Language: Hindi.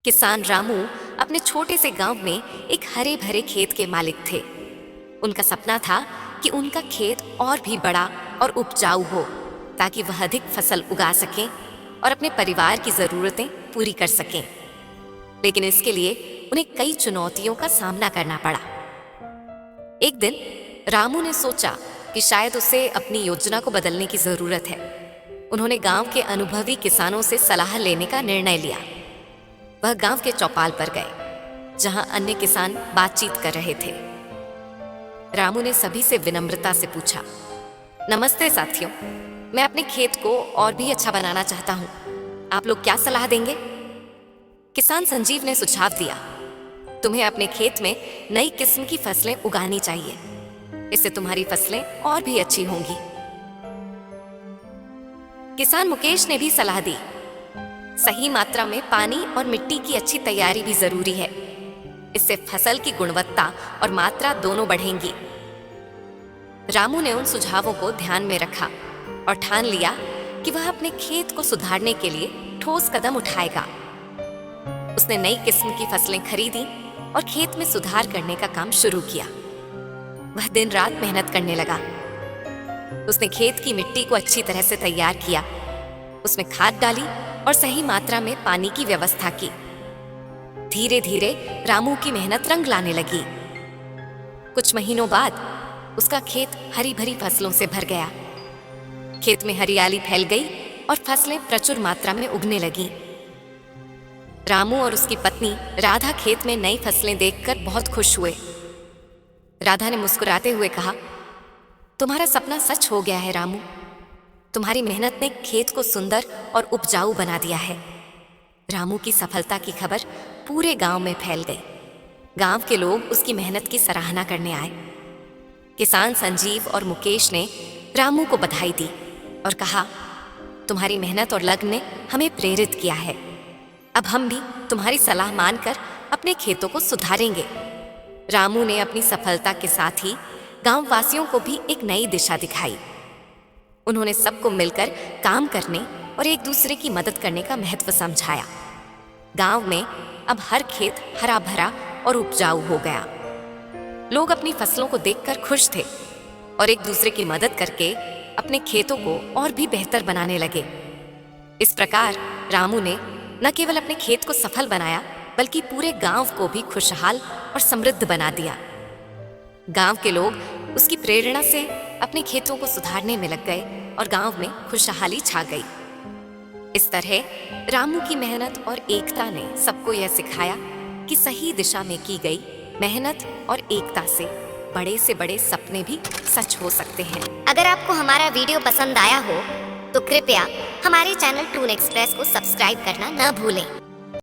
किसान रामू अपने छोटे से गांव में एक हरे भरे खेत के मालिक थे। उनका सपना था कि उनका खेत और भी बड़ा और उपजाऊ हो ताकि वह अधिक फसल उगा सकें और अपने परिवार की जरूरतें पूरी कर सकें। लेकिन इसके लिए उन्हें कई चुनौतियों का सामना करना पड़ा। एक दिन रामू ने सोचा कि शायद उसे अपनी योजना को बदलने की जरूरत है। उन्होंने गांव के अनुभवी किसानों से सलाह लेने का निर्णय लिया। वह गांव के चौपाल पर गए जहां अन्य किसान बातचीत कर रहे थे। रामू ने सभी से विनम्रता से पूछा, नमस्ते साथियों, मैं अपने खेत को और भी अच्छा बनाना चाहता हूं। आप लोग क्या सलाह देंगे? किसान संजीव ने सुझाव दिया, तुम्हें अपने खेत में नई किस्म की फसलें उगानी चाहिए। इससे तुम्हारी फसलें और भी अच्छी होंगी। किसान मुकेश ने भी सलाह दी, सही मात्रा में पानी और मिट्टी की अच्छी तैयारी भी जरूरी है। इससे फसल की गुणवत्ता और मात्रा दोनों बढ़ेंगी। रामू ने उन सुझावों को ध्यान में रखा और ठान लिया कि वह अपने खेत को सुधारने के लिए ठोस कदम उठाएगा। उसने नई किस्म की फसलें खरीदी और खेत में सुधार करने का काम शुरू किया। वह दिन रात मेहनत करने लगा। उसने खेत की मिट्टी को अच्छी तरह से तैयार किया, उसमें खाद डाली और सही मात्रा में पानी की व्यवस्था की। धीरे धीरे रामू की मेहनत रंग लाने लगी। कुछ महीनों बाद उसका खेत हरी भरी फसलों से भर गया। खेत में हरियाली फैल गई और फसलें प्रचुर मात्रा में उगने लगीं। रामू और उसकी पत्नी राधा खेत में नई फसलें देखकर बहुत खुश हुए। राधा ने मुस्कुराते हुए कहा, तुम्हारा सपना सच हो गया है रामू। तुम्हारी मेहनत ने खेत को सुंदर और उपजाऊ बना दिया है। रामू की सफलता की खबर पूरे गांव में फैल गई। गांव के लोग उसकी मेहनत की सराहना करने आए। किसान संजीव और मुकेश ने रामू को बधाई दी और कहा, तुम्हारी मेहनत और लगन ने हमें प्रेरित किया है। अब हम भी तुम्हारी सलाह मानकर अपने खेतों को सुधारेंगे। रामू ने अपनी सफलता के साथ ही गांव वासियों को भी एक नई दिशा दिखाई। उन्होंने सबको मिलकर काम करने और एक दूसरे की मदद करने का महत्व समझाया। गांव में अब हर खेत हरा भरा और उपजाऊ हो गया। लोग अपनी फसलों को देखकर खुश थे और एक दूसरे की मदद करके अपने खेतों को और भी बेहतर बनाने लगे। इस प्रकार रामू ने न केवल अपने खेत को सफल बनाया बल्कि पूरे गांव को भी खुशहाल और समृद्ध बना दिया। गांव के लोग उसकी प्रेरणा से अपने खेतों को सुधारने में लग गए और गांव में खुशहाली छा गई। इस तरह रामू की मेहनत और एकता ने सबको यह सिखाया कि सही दिशा में की गई मेहनत और एकता से बड़े सपने भी सच हो सकते हैं। अगर आपको हमारा वीडियो पसंद आया हो तो कृपया हमारे चैनल टून एक्सप्रेस को सब्सक्राइब करना न भूलें।